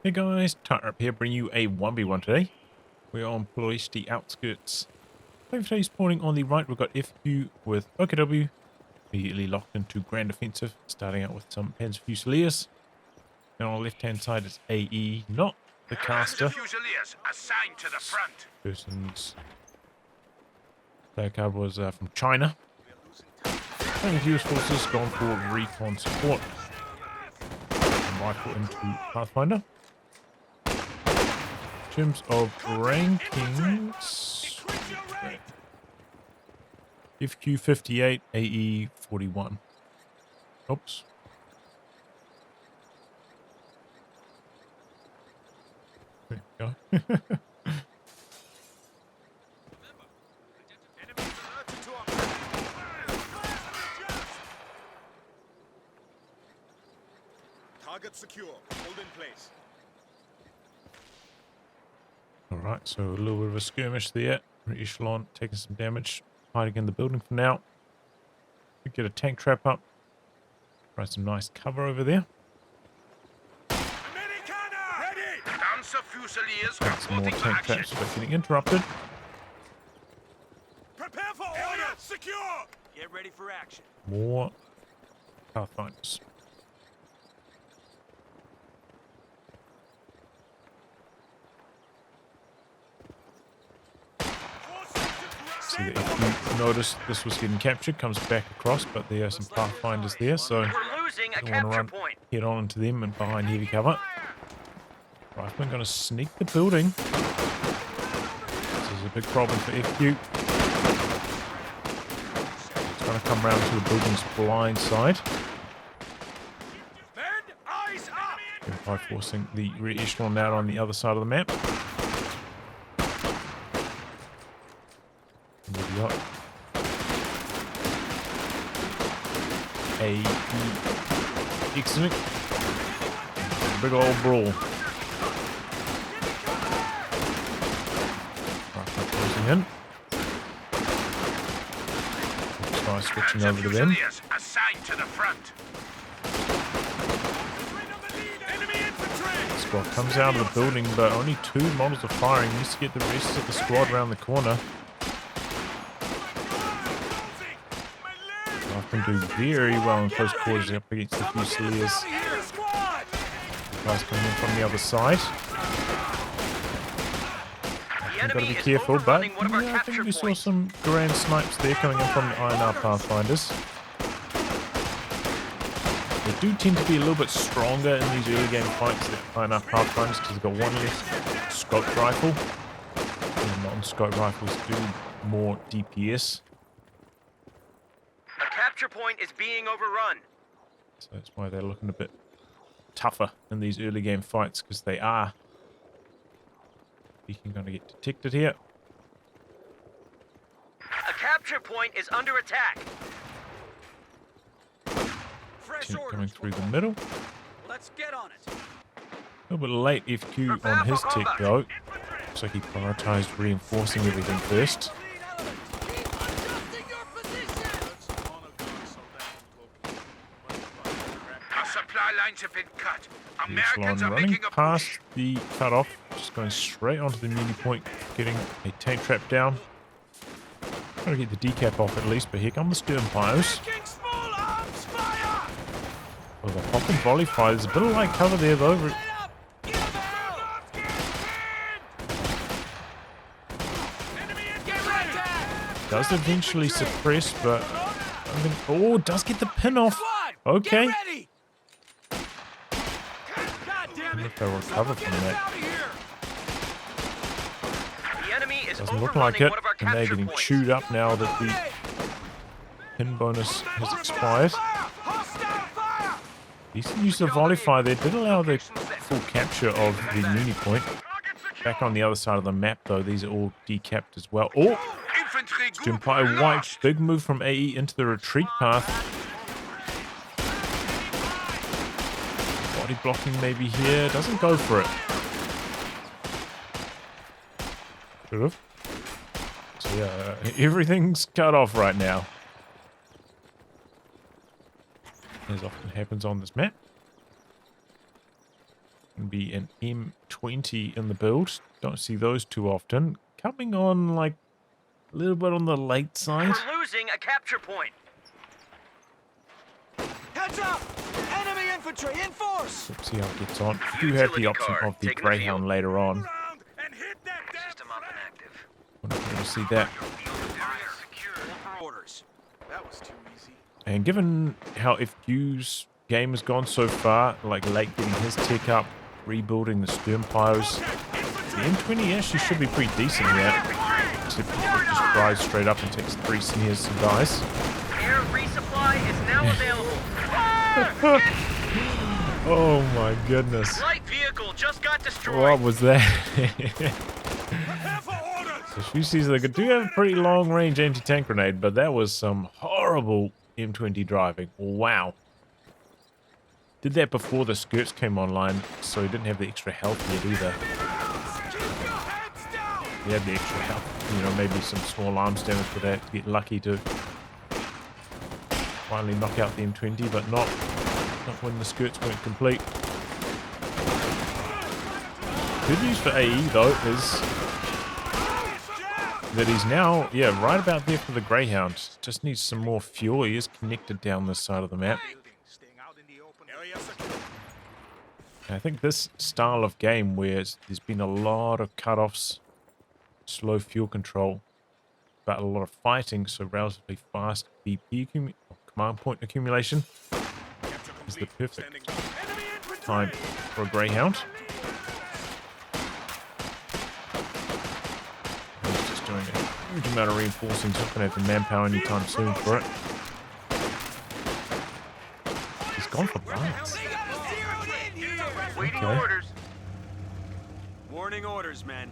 Hey guys, Tightrope here, bringing you a 1v1 today. We're on Ploiesti Outskirts. Playing for today, spawning on the right, we've got FQ with OKW. Immediately locked into Grand Offensive, starting out with some Panzer Fusiliers. And on the left-hand side is AE, not the caster. Fusiliers assigned to the front. Person's player card was from China. Playing with US forces, gone for Recon support. And rifle into Pathfinder. In terms of rankings, FQ 58, AE 41. Oops. There you go. Target secure. Hold in place. Alright, so a little bit of a skirmish there. Echelon taking some damage, hiding in the building for now. We get a tank trap up. Try some nice cover over there. Got some more tank traps, but getting interrupted. Prepare for order. Secure. Get ready for action. More Pathfinders. See that if you notice this was getting captured, comes back across, but there are some Pathfinders there, so we're losing a don't want to capture run point. head on into them and behind heavy cover. Rifleman going to sneak the building. This is a big problem for FQ. It's going to come round to the building's blind side. By forcing the rear echelon out on the other side of the map. There we go. Excellent. Big old brawl. Right, closing in. Try switching over to them. Assigned to the front. Squad comes out of the building, but only 2 models are firing. Needs to get the rest of the squad around the corner. I can do very well in close quarters up against the Fusiliers. Guys coming in from the other side. I've got to be careful, but yeah, I think we saw some grand snipes there coming in from the INR Pathfinders. They do tend to be a little bit stronger in these early game fights, the INR Pathfinders, because they've got one less scoped rifle. And non-scoped rifles do more DPS. A capture point is being overrun. So that's why they're looking a bit tougher in these early game fights, because they are. Beacon going to get detected here. A capture point is under attack. Lieutenant coming through the middle. Let's get on it. A little bit late FQ on his tech though. Looks like he prioritized reinforcing everything first. Our supply lines have been cut. Echelon running past the cutoff, just going straight onto the muni point, getting a tank trap down. Trying to get the decap off at least, but here come the stern pyros. Oh, the pop and volley fire. There's a bit of light cover there though. Does eventually suppress, but I think, oh, does get the pin off. Okay. I wonder if they'll recover from that. Doesn't look like it, and they're getting chewed up now that the pin bonus has expired. Decent use of volley fire there. Did allow the full capture of the muni point. Back on the other side of the map though, these are all decapped as well. Oh! Empire White, big move from AE into the retreat path. Body blocking maybe here, doesn't go for it. Should have. So yeah, everything's cut off right now. As often happens on this map. Can be an M20 in the build. Don't see those too often. Coming on like a little bit on the late side. We're losing a capture point. Heads up! Enemy infantry in force! Let's see how it gets on. We do have the Utility option car of the taking the Greyhound field. later on. Round and hit that damn System up and active. We're not going to see that. for orders. That was too easy. And given how FQ's game has gone so far, like late getting his tech up, rebuilding the Sturmpires, the M20 actually should be pretty decent here. Except it just drives straight up and takes 3 snares and dies. Air resupply is now available. Oh my goodness. Light vehicle just got destroyed. What was that? Prepare for orders! So she sees they do have a pretty long range anti-tank grenade, but that was some horrible M20 driving. Wow. Did that before the skirts came online, so he didn't have the extra health yet either. Keep your heads down! He had the extra health, you know, maybe some small arms damage for that to get lucky to finally knock out the M20, but not when the skirts weren't complete. Good news for AE though is that he's now, yeah, right about there for the Greyhound. Just needs some more fuel. He is connected down this side of the map. Staying out in the open. Area secure. I think this style of game where there's been a lot of cutoffs, slow fuel control, but a lot of fighting, so relatively fast BP command point accumulation, is the perfect time for a Greyhound. He's just doing a huge amount of reinforcing, so not going to have the manpower anytime soon for it. He's gone for lines. Waiting Okay. orders. Warning orders, men.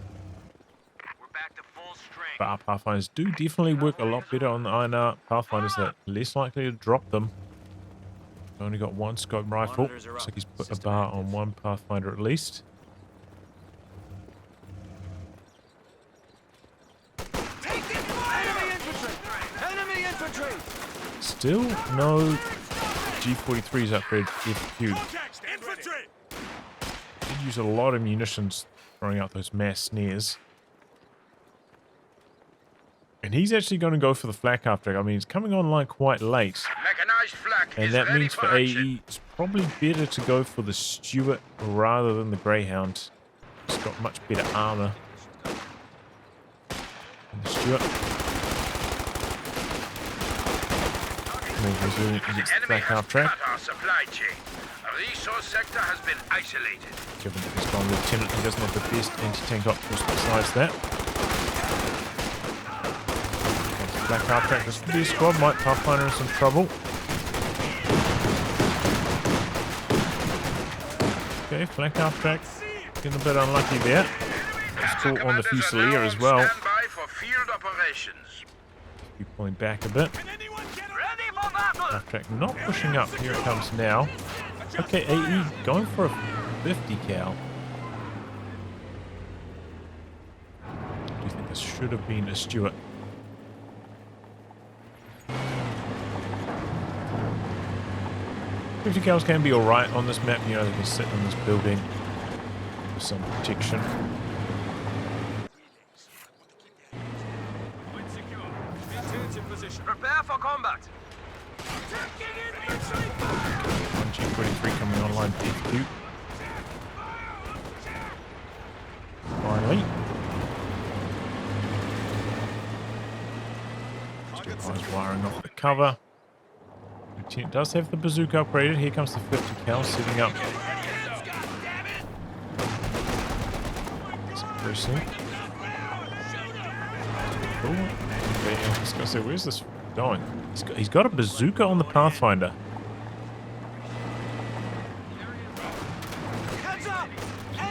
We're back to full strength. But our Pathfinders do definitely work a lot better on the INR Pathfinders that are less likely to drop them. Only got one scope rifle. Monitors are Looks up. like he's put a System bar active. on one Pathfinder at least. Take this fire! Enemy infantry! Enemy infantry! Still no G43s upgrade FQ. Contact! Infantry! Did use a lot of munitions throwing out those mass snares. And he's actually going to go for the flak after. I mean, it's coming online quite late. Mechanized flak And is that ready means for action. AE, it's probably better to go for the Stuart rather than the Greyhound. It's got much better armor than the Stuart. More resilient against the Enemy flak has half track. cut our supply chain. A resource sector has been isolated. Given that he's gone lieutenant, he doesn't have the best anti-tank options besides that. Black half track, this could be a squad, might Pathfinder in some trouble. Okay, flank half track, getting a bit unlucky there. It's caught on the Commanders are Fusilier now as on well. standby for field operations. Keep pulling back a bit. Can anyone get Ready for battle! Half track not pushing up, here it comes now. Okay, AE going for a 50 cal. Do you think this should have been a Stuart? Fifty cals can be alright on this map, you know, they can sit in this building for some protection. Point secure. Maintain your position. Prepare for combat. One G43 coming online, DQ. Finally. Eyes wiring off the cover. Lieutenant does have the bazooka upgraded. Here comes the 50 cal setting up. Some person. Cool. Okay, I was gonna say, where's this going? He's got a bazooka on the Pathfinder. Heads up!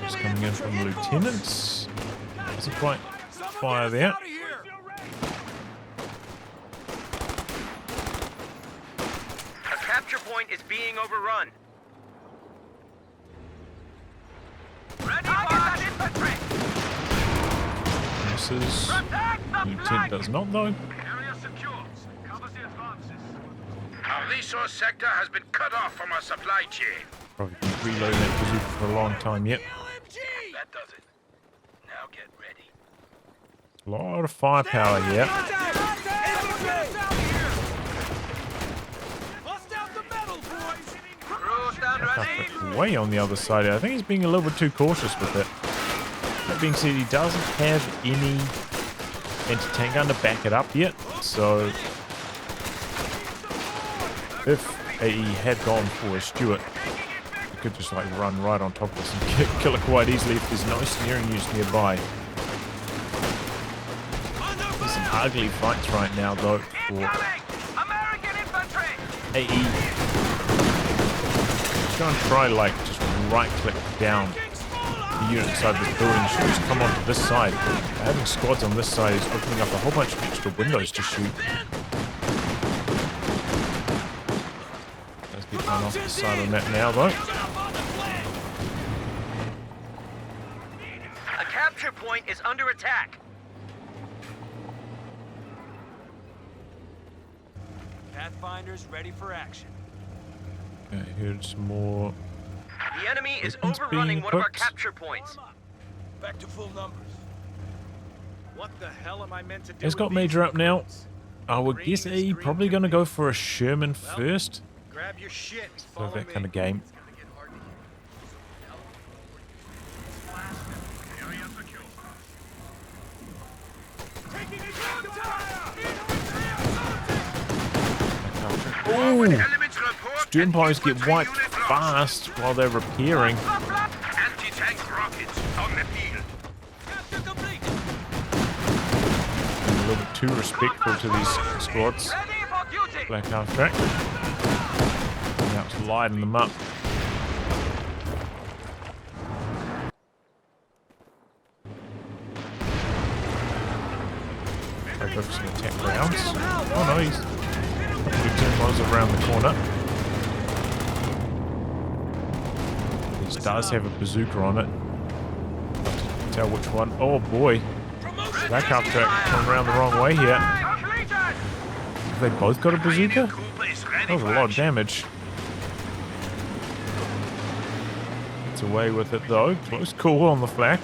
It's Enemy coming in from the lieutenants. Doesn't quite fire there. Out of here! A capture point is being overrun. Ready for infantry! Misses. Protect the Lieutenant flank! does not though. Area secure. Cover the advances. Our resource sector has been cut off from our supply chain. Probably reloading that bazooka for a long time yet. That does it. Now get ready. A lot of firepower here. Way on the other side. I think he's being a little bit too cautious with it. That being said, he doesn't have any anti-tank gun to back it up yet. So if AE had gone for a Stuart, he could just like run right on top of us and kill it quite easily if there's no steering units nearby. There's some ugly fights right now though for AE. Go and try like just right click down the unit inside this building. Should just come onto this side. Having squads on this side is opening up a whole bunch of extra windows to shoot. Let's get one off the side of the map now though. A capture point is under attack. Pathfinders ready for action. I heard some more. The enemy is Weapons overrunning being one of our cooked. capture points. Back to full numbers. What the hell am I meant to do? It's got Major up now. I would guess AE probably going to go for a Sherman first. Grab your shit. So that kind of game. Ooh! Elements report. Student get wiped fast while they're repairing. Anti-tank rockets on the field. A little bit too respectful to these squads. Ready for duty. Black half track. Now it's lighting them up. Try to go for some attack rounds. Oh no, he's was around the corner. This does have a bazooka on it. Hard to tell which one. Oh boy. Black half track coming around the wrong way here. Have they both got a bazooka? That was a lot of damage. It's away with it though. Close call on the flak.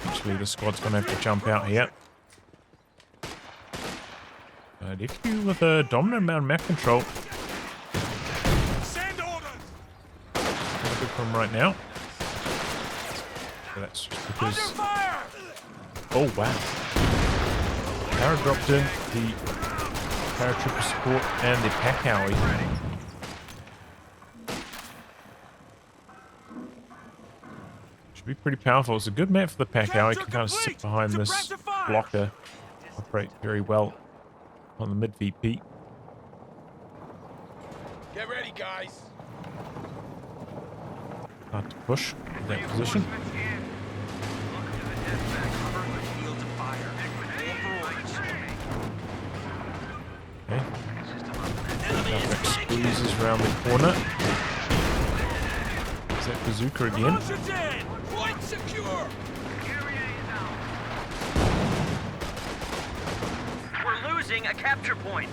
Actually, the squad's going to have to jump out here. If you with a dominant amount of map control. Send orders. Good from right now. So that's just because. Oh wow. Para dropped in the paratrooper support and the pack howie. Should be pretty powerful. It's a good map for the pack howie. Can kind of sit behind this blocker. Operate very well on the mid VP. Get ready, guys. Hard to push in that position. Okay. Traffic squeezes around the corner. Is that bazooka again? Point secure. We're losing a capture point.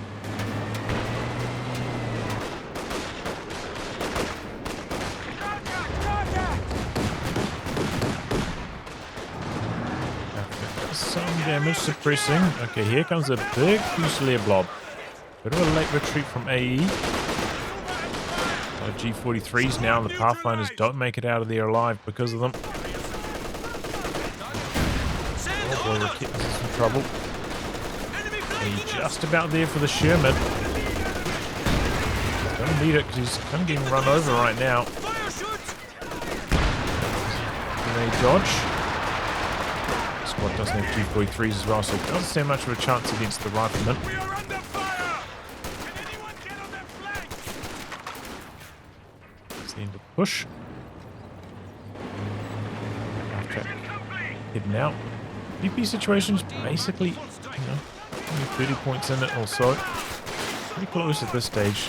Some damage suppressing. Okay, here comes a big Fusilier blob. Bit of a late retreat from AE. G43s now. The Pathfinders don't make it out of there alive because of them. Oh boy, we're getting in some trouble. He's just about there for the Sherman. Don't need it because he's kind of getting run over right now. Grenade dodge. Squad doesn't have G43s as well, so it doesn't stand much of a chance against the riflemen. That's the end of the push. Okay. Heading out. VP situation's basically, you know, only 30 points in it or so. Pretty close at this stage.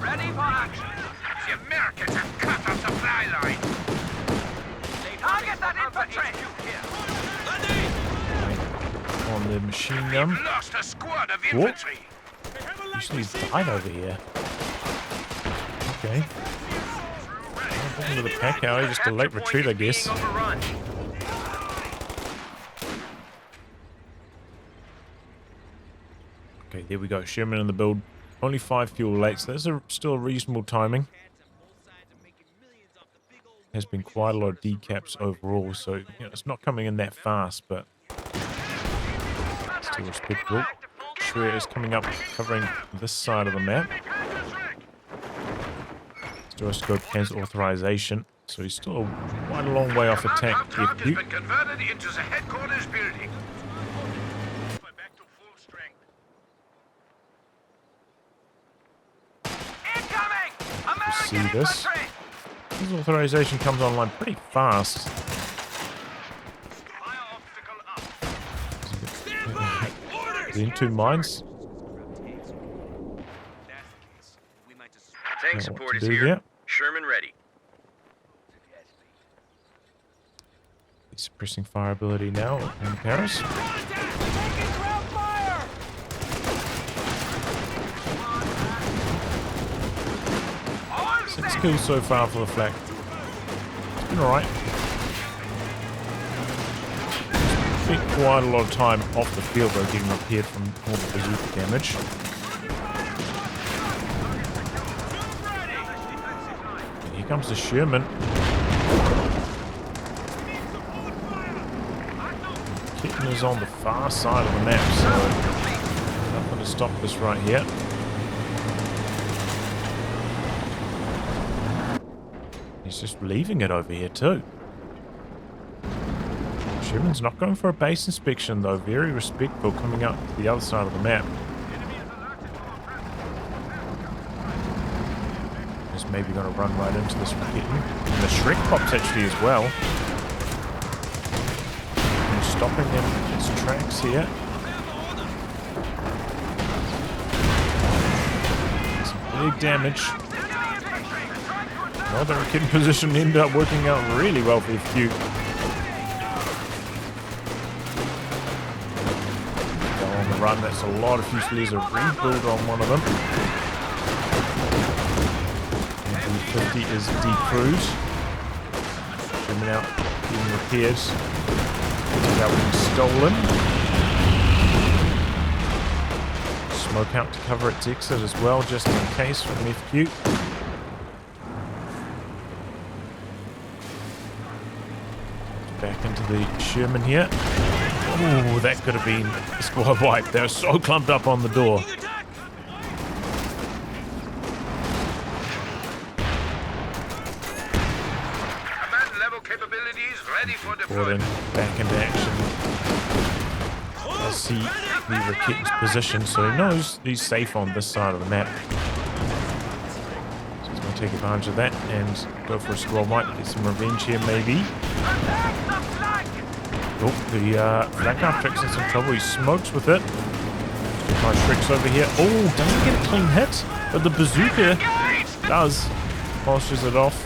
Ready for action. The Americans have cut our supply line. Target that infantry. On the machine gun. We've lost a squad of infantry. Usually died over here. Okay. Looking to the pack alley, just a late retreat, I guess. Okay, there we go. Sherman in the build. Only 5 fuel late, so that's still a reasonable timing. Has been quite a lot of decaps overall, so you know, it's not coming in that fast, but still respectable. Shreya is coming up, covering this side of the map. Scope has authorization, so he's still quite a long way off attack. Has been converted into the headquarters building. Back to full strength. You see this? His authorization comes online pretty fast. In 2 mines. Tank support is here. Yet. Sherman ready. He's suppressing fire ability now in Paris. 6 kills so far for the flak. It's been alright. Spent quite a lot of time off the field though, getting repaired from all the bazooka damage. And here comes the Sherman. Kitten is on the far side of the map, so nothing to stop this right here. He's just leaving it over here too. Sherman's not going for a base inspection though, very respectful coming up to the other side of the map. Just maybe going to run right into this kitten. And the Shrek pops actually as well. And stopping him in his tracks here. Some big damage. Well, the kitten position ended up working out really well for the few. On the run, that's a lot of Fusiliers. A rebuild on one of them. And the 50 is decrewed. Coming out, being repaired. Without being stolen. Smoke out to cover its exit as well, just in case from FQ. Back into the Sherman here. Oh, that could have been a squad wipe. They were so clumped up on the door. Command level capabilities ready for Gordon deployment. back into action. Does see the Rakitten's position, so he knows he's safe on this side of the map. So he's going to take advantage of that and go for a squad wipe. Get some revenge here, maybe. Oh, the Blackout Trick's in some trouble. He smokes with it. My Trick's over here. Oh, doesn't get a clean hit, but the bazooka does. Postures it off.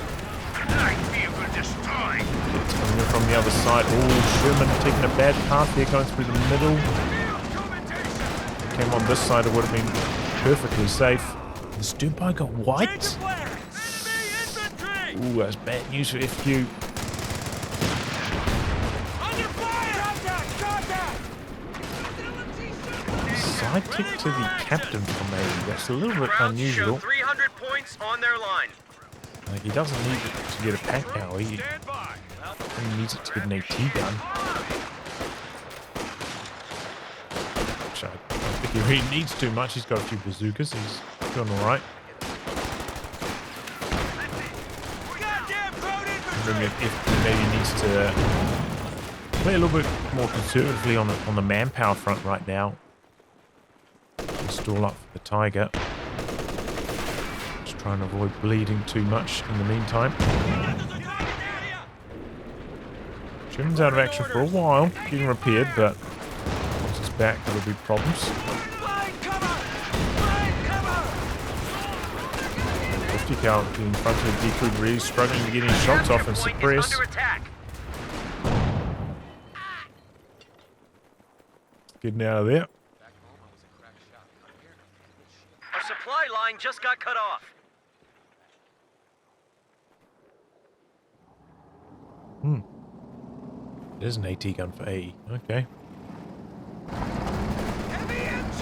It's coming in from the other side. Oh, Sherman taking a bad path here, going through the middle. Came on this side, it would have been perfectly safe. The Stupide got wiped. Ooh, that's bad news for FQ. Sidekick to the captain from A. That's a little bit unusual. 300 points on their line. Like, he doesn't need it to get a pack now. He needs it to get an AT gun. Which I don't think he really needs too much. He's got a few bazookas. He's doing alright. Wondering if he maybe needs to play a little bit more conservatively on the manpower front right now. Stall up for the Tiger. Just trying to avoid bleeding too much in the meantime. Sherman's out of action for a while, getting repaired, but once it's back, there'll be problems. 50 cal in front of the decrewed, really struggling to get any shots off and suppress. Getting out of there. line just got cut off. There's an AT gun for AE. Okay. Heavy MG!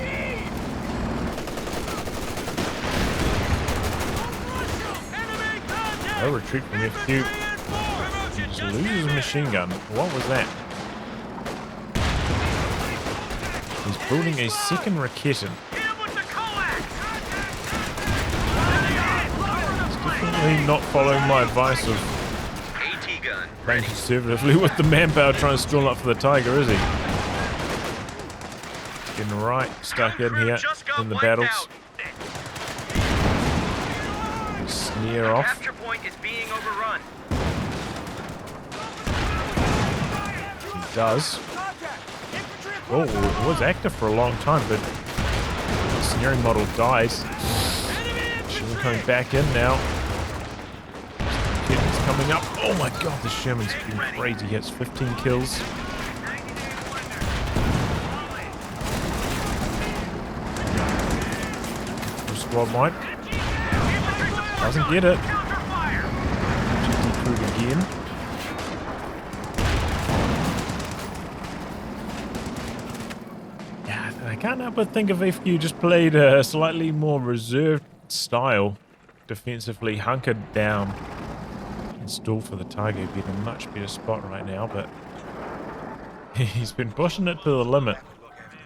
Enemy contact! No retreat from FQ. He just loses his machine gun. What was that? He's building a second Recon. Definitely not following my advice of AT gun. playing conservatively with the manpower trying to stall up for the Tiger, is he? Getting right stuck in here in the battles. Sneer off. Capture point is being overrun. He does. Oh, it was active for a long time, but the sneering model dies. Sherman coming back in now. Kid's coming up. Oh my god, the Sherman's been crazy. He has 15 kills. Full squad wipe. Doesn't get it. GT crew again. Yeah, I can't help but think if FQ just played a slightly more reserved style, defensively hunkered down and stalled for the Tiger, he'd be in a much better spot right now, but he's been pushing it to the limit.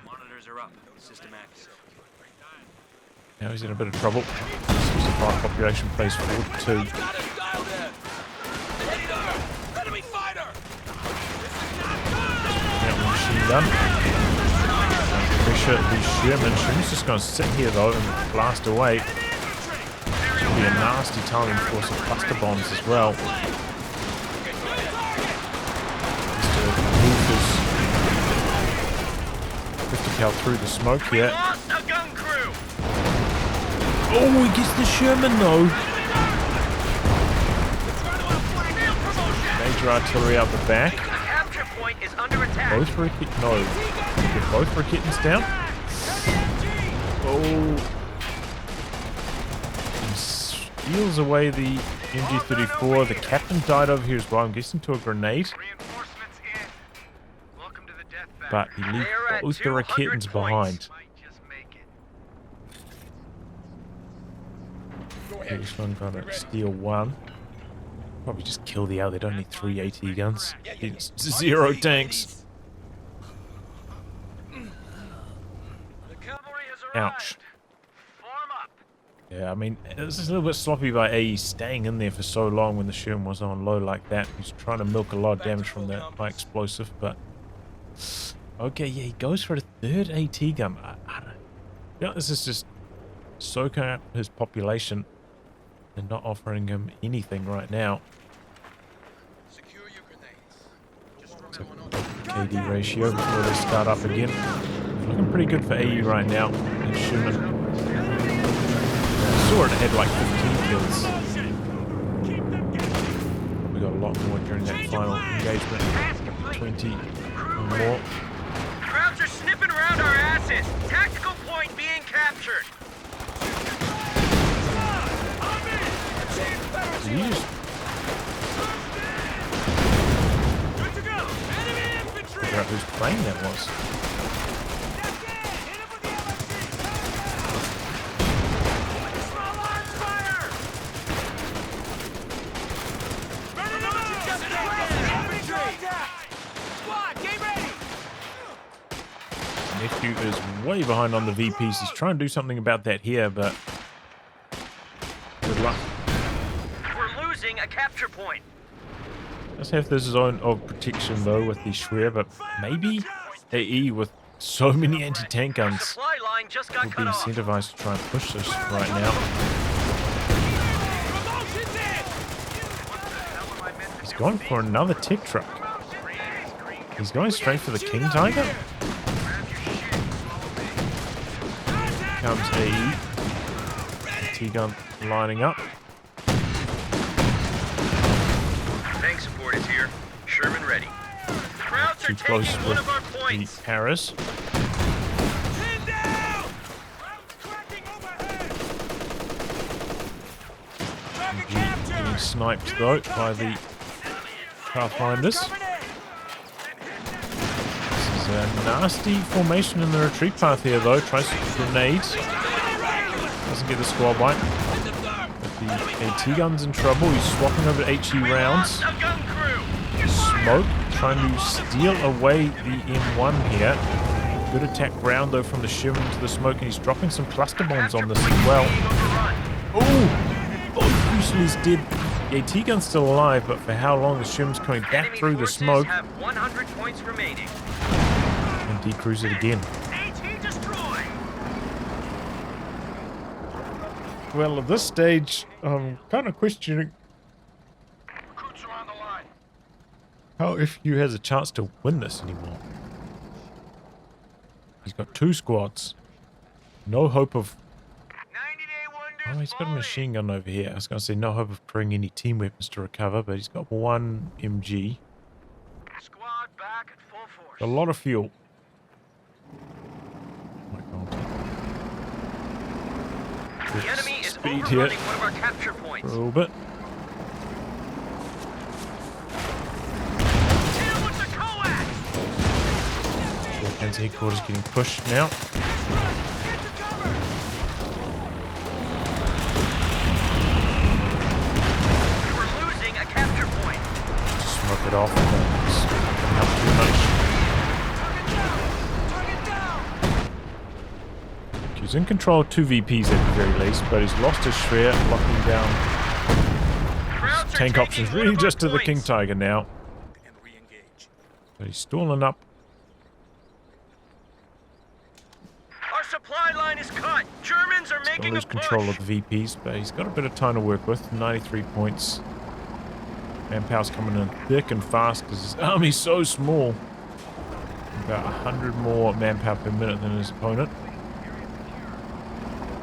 Monitors are up. System active. Now he's in a bit of trouble. 65 population plays 42. Now machine gun. Pressure the Sherman. Sherman's just going to sit here though and blast away. Should be a nasty timing for some cluster bombs as well. Just to move his 50 cal through the smoke here. Lost a gun crew. Oh, he gets the Sherman though. Major artillery out the back. The capture point is under attack. Both Recons. No. Get both Recons down. Oh. He steals away the MG34. The captain died over here as well. I'm guessing to a grenade. Reinforcements in. Welcome to the death valley. But he leaves They're at both the 200 Recons points. behind. Might just make it. Okay, this one gonna steal one. Probably just kill the other. They don't need 3 AT guns. It's 0 tanks. The cavalry has arrived. Ouch. Form up. Yeah, I mean, this is a little bit sloppy by AE staying in there for so long when the Sherman was on low like that. He's trying to milk a lot of damage from that high explosive, but... Okay, yeah, he goes for a third AT gun. I don't... You know, this is just soaking up his population and not offering him anything right now. Secure your grenades. So, KD ratio before they start up again. Looking pretty good for AE right now. And Sherman soared ahead like 15 kills. We got a lot more during that final engagement. 20 or more. Crowds are sniffing around our asses. Tactical point being captured. Did he just Good to go. Enemy infantry. figure out whose plane that was? That's it. Hit him with the LMG. Small arms fire. Burn it up. Just infantry. Squad, get ready. Nephew is way behind on the VPs. He's trying to do something about that here, but good luck. We're losing a capture point. Let's have this zone of protection though with the Schwer, but maybe AE with so many anti-tank guns Supply line just got will be cut off. incentivized to try and push this right now. Promotion's in. He's going for another tech truck. He's going straight for the King Tiger. Comes AE. T-gun lining up. Tank support is here. Sherman ready. Crowds are Too close taking one with of our the points. Harris. Pin down. Crowds cracking overhead. Getting sniped though by the Pathfinders. This is a nasty formation in the retreat path here though. Tries grenades. Doesn't get the squad wipe. But the AT gun's in trouble. He's swapping over to HE rounds. Smoke trying to steal away the M1 here. Good attack round though from the Sherman into the smoke, and he's dropping some cluster bombs on this as well. Oh! Both Fusiliers dead. The AT gun's still alive, but for how long? The Sherman's coming back through the smoke. Have 100 points remaining. And decruise it again. Well, at this stage, I'm kind of questioning Recruits are on the line. how FU has a chance to win this anymore. He's got 2 squads. No hope of... 90-day Oh, wonders he's got a machine gun over here. I was going to say no hope of bringing any team weapons to recover, but he's got 1 MG. Squad back at full force. A lot of fuel. My God. The enemy is Speed here overrunning one of our capture for points. a little bit. Deal with the COH2! Defense headquarters getting pushed now. We're losing a capture point. Smoke it off. It's coming up too much. He's in control of 2 VPs at the very least, but he's lost his Schwer, locking down Crowds are tank taking options one really of our just to the points. King Tiger now. But he's stalling up. Our supply line is cut. Germans are Still making a lose push. control of the VPs, but he's got a bit of time to work with. 93 points. Manpower's coming in thick and fast because his army's so small. About 100 more manpower per minute than his opponent.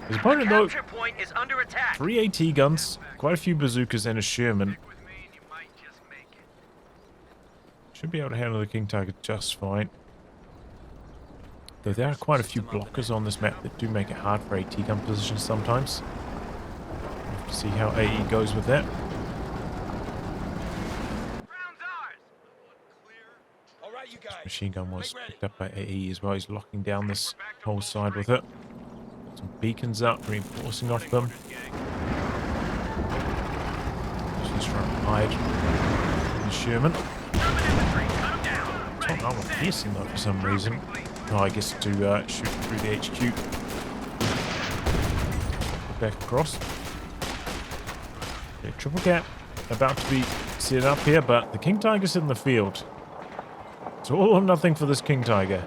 His opponent, though, Capture point is under attack. 3 AT guns, quite a few bazookas, and a Sherman. With me and you might just make it. Should be able to handle the King Tiger just fine. Though there are quite a few blockers on this map that do make it hard for AT gun positions sometimes. We'll have to see how AE goes with that. Round's ours. All right, you guys. Machine gun was picked up by AE as well. He's locking down this whole side with it. Some beacons up, reinforcing off them. She's trying to hide the Sherman. Top armor piercing though for some reason. Oh, I guess to shoot through the HQ. Back across. Okay, triple gap about to be set up here, but the King Tiger's in the field. It's all or nothing for this King Tiger.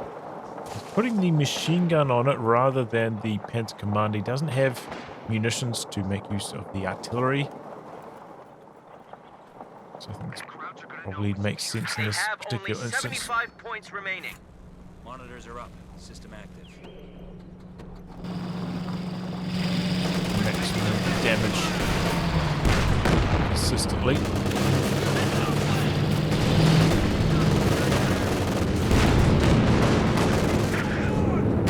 He's putting the machine gun on it rather than the Panther Command. He doesn't have munitions to make use of the artillery. So I think this probably makes sense in They this have only particular instance. 75 points remaining. Monitors are up. System active. Maximum damage consistently.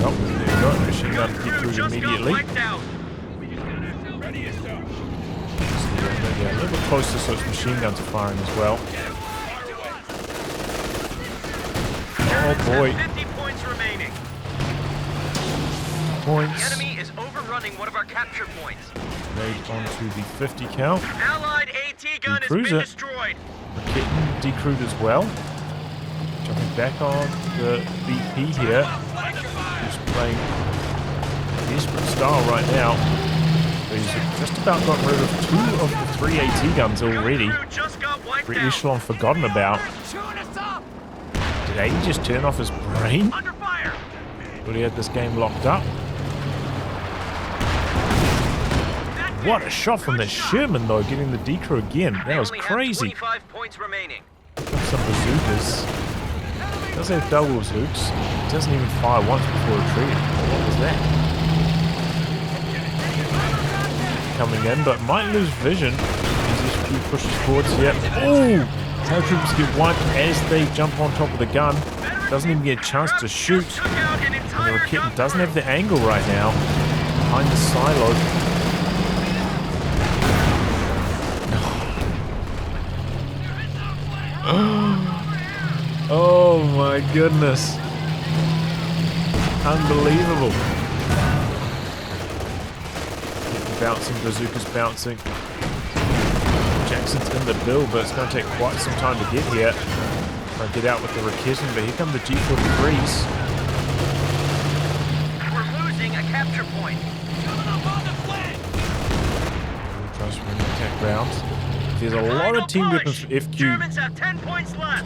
Oh, there you go. Machine gun get Crew through just got immediately. wiped out. Yeah, a little bit closer so its machine guns are firing as well. Oh boy. 50 points remaining. The Points enemy is overrunning one of our capture points. made onto the 50 cal. Allied AT gun has been Decruiser. destroyed. Getting decrewed as well. Jumping back on the VP here. Who's playing desperate style right now. But he's just about gotten rid of 2 of the 3 AT guns already. Crew just got wiped Pretty out. echelon forgotten about. Chewing us up! Did AE just turn off his brain? Under fire. But he had this game locked up. What a shot from the Sherman though, getting the decrew again. That was They only crazy. have 25 points remaining. Got some bazookas. Does have double bazooks. Doesn't even fire once before retreating. What was that? Coming in, but might lose vision. As HQ pushes forwards here. Oh! Paratroopers get wiped as they jump on top of the gun. Doesn't even get a chance to shoot. Just took out an And the entire Recon gun doesn't group. have the angle right now. Behind the silo. my goodness. Unbelievable. Bouncing, bazookas bouncing. Jackson's in the bill, but it's going to take quite some time to get here. Try to get out with the Recon, but here come the G43s. We're losing a capture point. Coming up on the flank. He tries to win the attack rounds. There's a lot of team weapons for FQ Germans have 10 points left.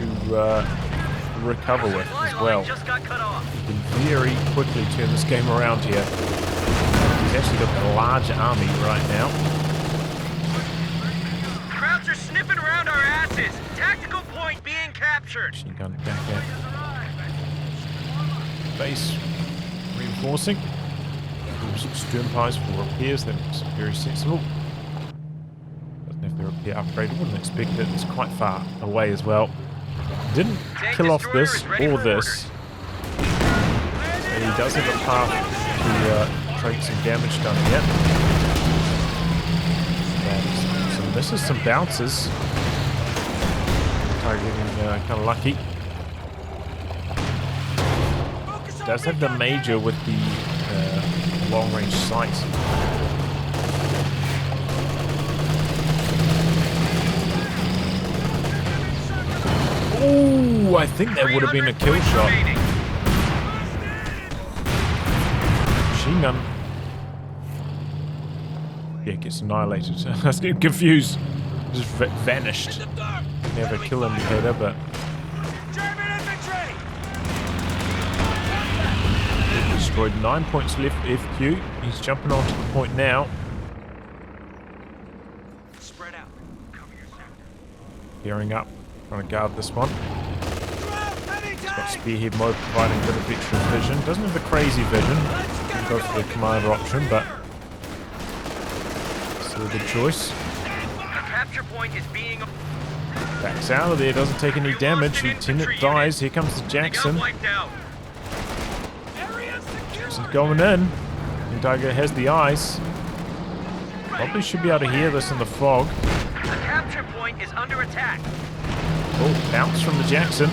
to recover with as well. Just got cut off. You can very quickly turn this game around here. He's actually got a large army right now. Crowds are sniffing around our asses. Tactical point being captured. Machine gun back at base. Reinforcing. Some Sturmpies for repairs. That's very sensible. Doesn't have the repair upgrade. Wouldn't expect it. It's quite far away as well. Didn't kill off this or this. So he does have a path to take some damage done here. Some misses, some bounces. Getting kind of lucky. Does have the major with the long-range sight. Ooh, I think that would have been a kill shot. Machine gun. Yeah, gets annihilated. I was getting confused. Just vanished. Never kill indicator, but German infantry. destroyed. 9 points left for FQ. He's jumping onto the point now. Spread out. Cover your sector. Gearing up. Trying to guard this one. Heavy He's got tank. spearhead mode providing a bit of extra vision. Doesn't have the crazy vision. Can go for the commander option, but still a good choice. A capture point is being... Backs out of there, doesn't take any damage. Lieutenant dies. Here comes the Jackson. wiped out. Jackson's going in. Tiger has the eyes. Probably should be able to hear this in the fog. A capture point is under attack. Oh, bounce from the Jackson.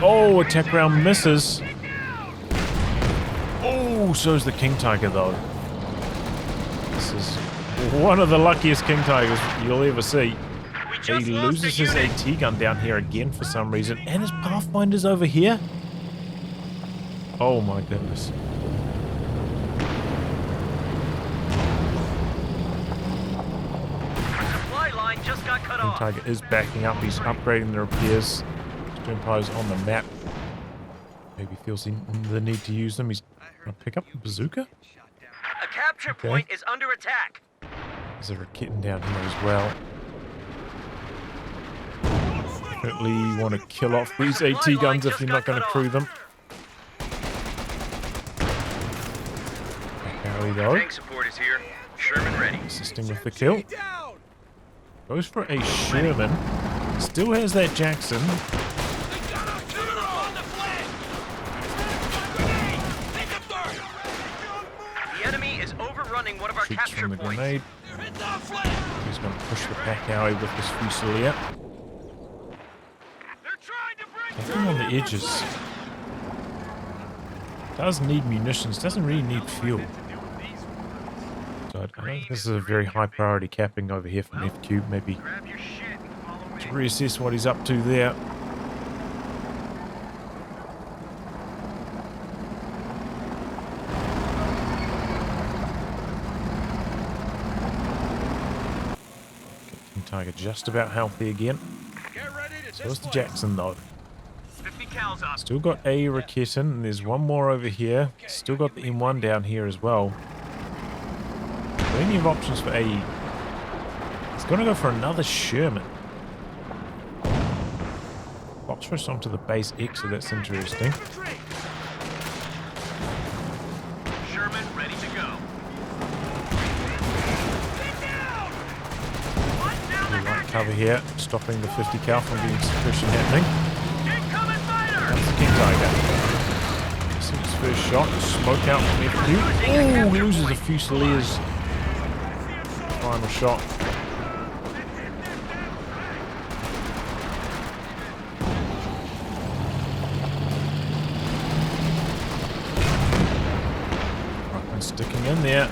Oh, attack round misses. Oh, so's the King Tiger though. This is one of the luckiest King Tigers you'll ever see. He loses his AT gun down here again for some reason. And his Pathfinder's over here. Oh my goodness. Supply line just got cut King off. Tiger is backing up. He's upgrading the repairs. Sturmpies on the map. Maybe feels the need to use them. He's going to pick up the bazooka. A capture point is under attack. There's a kitten down here as well. Definitely want to kill off these AT guns if you're not going to crew them. There we go. Tank support is here. Sherman ready. Assisting with the kill. Down. Goes for a Sherman. Still has that Jackson. They got a killer on the flank. Grenade. Take them third. The enemy is overrunning one of our Shoots capture from the points. grenade. They're in the flank. He's going to push the pack alley with this Fusilier. They're trying to break Nothing on the edges. Does need munitions. Doesn't really need fuel. So I don't think this is a very high priority capping over here from FQ. Maybe Grab your shit and follow to in. reassess what he's up to there. King Tiger just about healthy again. Get ready to So is the Jackson though. 50 cals up. Still got a Recon, and there's one more over here. Still got the M1 down here as well. Plenty of options for AE. He's going to go for another Sherman. Phosphorus onto the base X, so that's interesting. Sherman ready to go. Light cover here, stopping the 50 cal from being suppression happening. Incoming fighter! That's the King Tiger. Missing his first shot. Smoke out from FQ. Ooh, loses a Fusilier's final shot. Jackson sticking in there.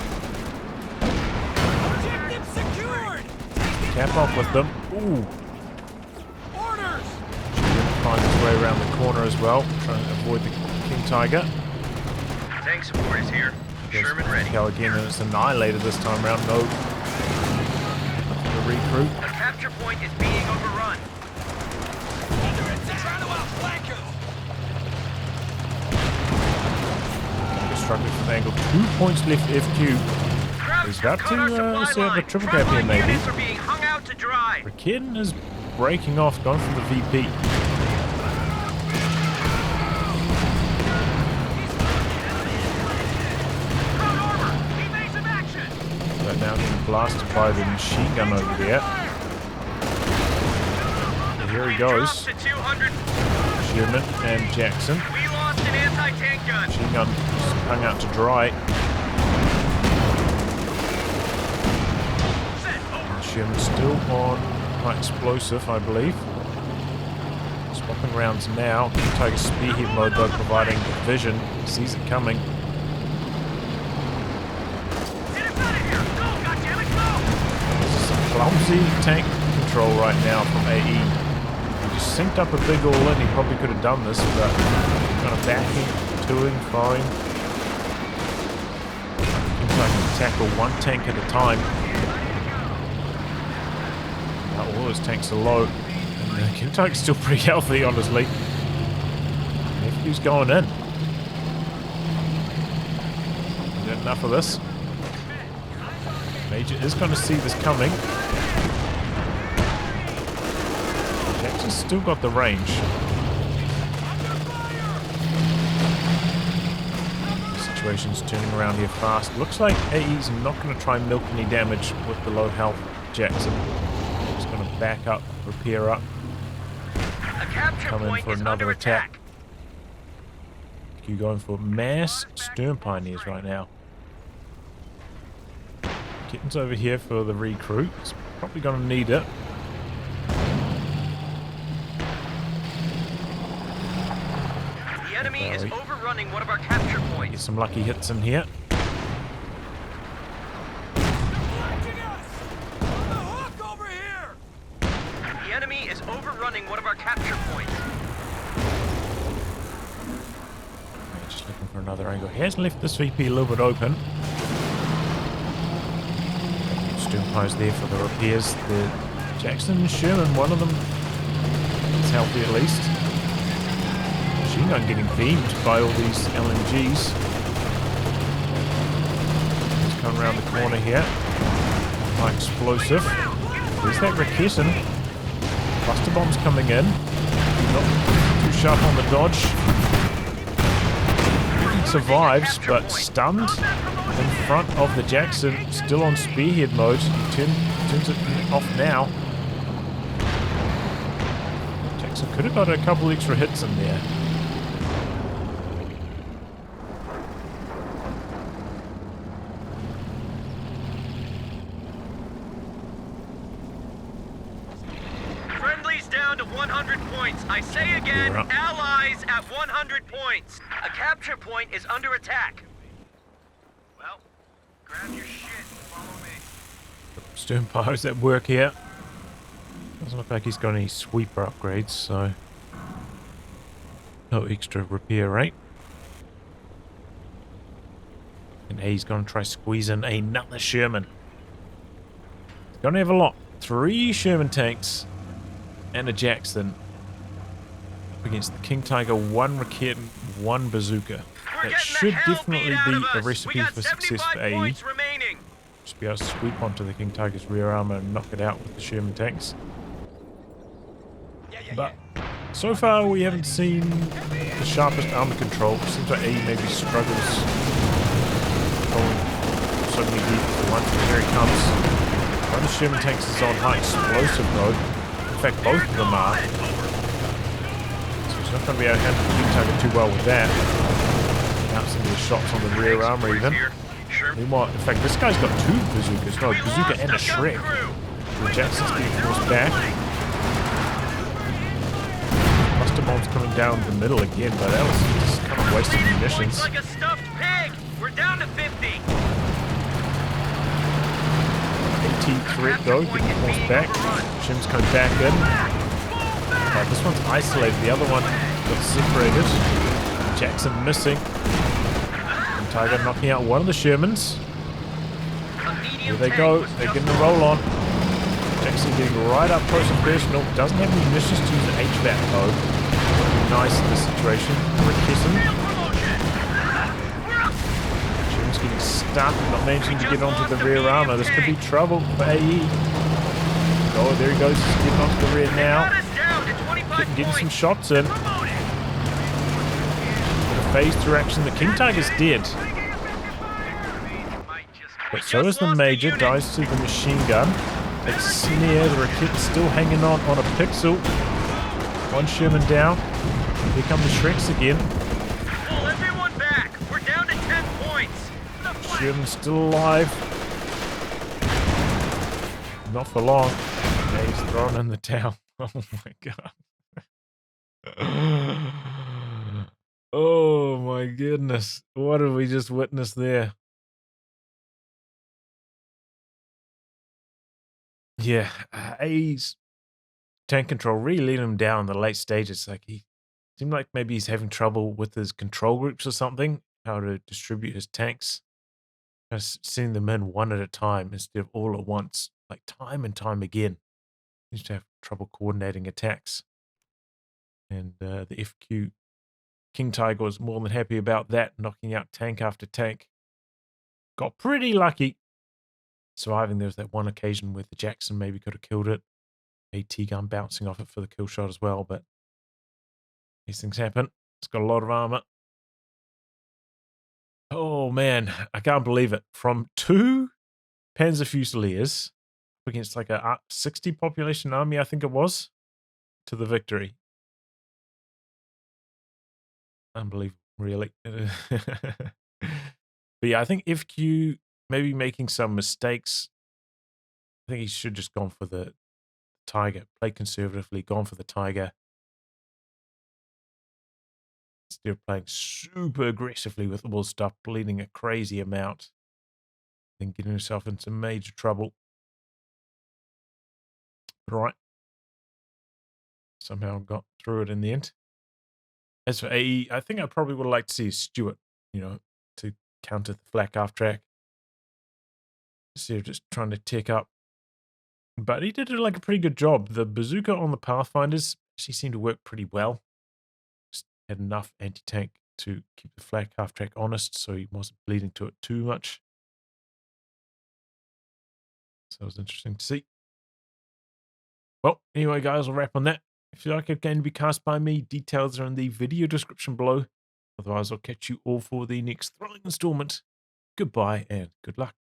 Objective secured! Cap off with them. Ooh. Orders! Finds his way around the corner as well, trying to avoid the King Tiger. Tank support is here. Sherman ready. Go again, and it's annihilated this time around. No. The recruit. The capture point is being overrun. Under attack! Trying to outflank him! Struggling from the angle. 2 points left FQ. He's about to set up a triple cap here, maybe. Units are being hung out to dry. Recon is breaking off, going for the VP. But now getting blasted by the machine gun over there. And here he goes. To 200. Sherman and Jackson. We lost an anti-tank gun. Machine gun just hung out to dry. And Sherman's still on high explosive, I believe. Swapping rounds now. Tiger spearhead mode though, providing vision. Sees it coming. Clumsy tank control right now from AE. He just synced up a big all in. He probably could have done this, but kind of backing, toing, firing. Seems like he can tackle one tank at a time. Now all those tanks are low. And the King Tiger's still pretty healthy, honestly. FQ's going in. Is that enough of this? Major is going to see this coming. Jackson's still got the range. The situation's turning around here fast. Looks like AE's not going to try and milk any damage with the low health Jackson. He's going to back up, repair up, come in for another attack. Q going for mass stern pioneers right now. Kitten's over here for the recruit. He's probably going to need it. The enemy is overrunning one of our capture points. Get some lucky hits in here. The enemy is overrunning one of our capture points. Just looking for another angle. He has left this VP a little bit open. Sternpies there for the repairs. The Jackson and Sherman, one of them is healthy at least. Machine gun getting beamed by all these LMGs. He's coming around the corner here. High explosive. There's that Recon. Cluster bombs coming in. Not too sharp on the dodge. He survives, but stunned. In front of the Jackson, still on spearhead mode. He turns it off now. Jackson could have got a couple extra hits in there. Friendly's down to 100 points. I say again, allies at 100 points. A capture point is under attack. Well, grab your shit and follow me. Sternpies at work here. Doesn't look like he's got any sweeper upgrades, so no extra repair rate. And he's going to try squeeze in another Sherman. He's going to have a lot. 3 Sherman tanks and a Jackson up against the King Tiger, 1 Recon, 1 bazooka. That should definitely be a recipe for success for AE. Just be able to sweep onto the King Tiger's rear armor and knock it out with the Sherman tanks. But so far we haven't seen the sharpest armor control. It seems like AE maybe struggles controlling so many vehicles at once, but here he comes. One of the Sherman tanks is on high explosive mode. In fact, both of them are. So he's not going to be able to handle the King Tiger too well with that. Now some of the shots on the rear armor even. Meanwhile, in fact, this guy's got 2 bazookas. No, a bazooka and a Shrek. The Jackson's being forced back. Cluster bombs coming down the middle again, but that was just kind of wasted munitions. Like a stuffed pig. We're down to 50. threat though, getting forced back. Shim's coming back in. Oh, this one's isolated. The other one got separated. Jackson missing. And Tiger knocking out one of the Shermans. Here they go. They're getting the roll on. Jackson getting right up close and personal. Doesn't have any missions to use an HVAC though. Would be nice in this situation. Rick Kissin. Sherman's getting stuck. Not managing to get onto the rear armor. This could be trouble for AE. Oh, there he goes. He's getting onto the rear now. Getting some shots in. Bit of phase through action. The King Tiger's dead. But so is the Major. Dies to the machine gun. It's Snare. The Raket's still hanging on a pixel. One Sherman down. Here come the Shreks again. Pull everyone back. We're down to 10 points. Sherman's still alive. Not for long. Yeah, he's thrown in the towel. Oh my god. Oh my goodness. What have we just witnessed there? Yeah, A's tank control really let him down in the late stages. Like he seemed like maybe he's having trouble with his control groups or something, how to distribute his tanks. Just sending them in one at a time instead of all at once, like time and time again. He used to have trouble coordinating attacks. And the FQ King Tiger was more than happy about that, knocking out tank after tank. Got pretty lucky surviving. There was that one occasion where the Jackson maybe could have killed it. AT gun bouncing off it for the kill shot as well, but these things happen. It's got a lot of armor. Oh man, I can't believe it. From 2 Panzer Fusiliers against like a 60 population army, I think it was, to the victory. Unbelievable, really. But yeah, I think FQ maybe making some mistakes. I think he should just gone for the Tiger. Played conservatively, gone for the Tiger. Instead of playing super aggressively with all stuff, bleeding a crazy amount. Then getting himself into major trouble. But all right. Somehow got through it in the end. As for AE, I think I probably would have liked to see Stuart, to counter the flak half track. Instead of just trying to tick up. But he did like a pretty good job. The bazooka on the Pathfinders actually seemed to work pretty well. Just had enough anti-tank to keep the flak half track honest, so he wasn't bleeding to it too much. So it was interesting to see. Well, anyway, guys, I'll wrap on that. If you like a game to be cast by me, details are in the video description below. Otherwise, I'll catch you all for the next thrilling installment. Goodbye and good luck.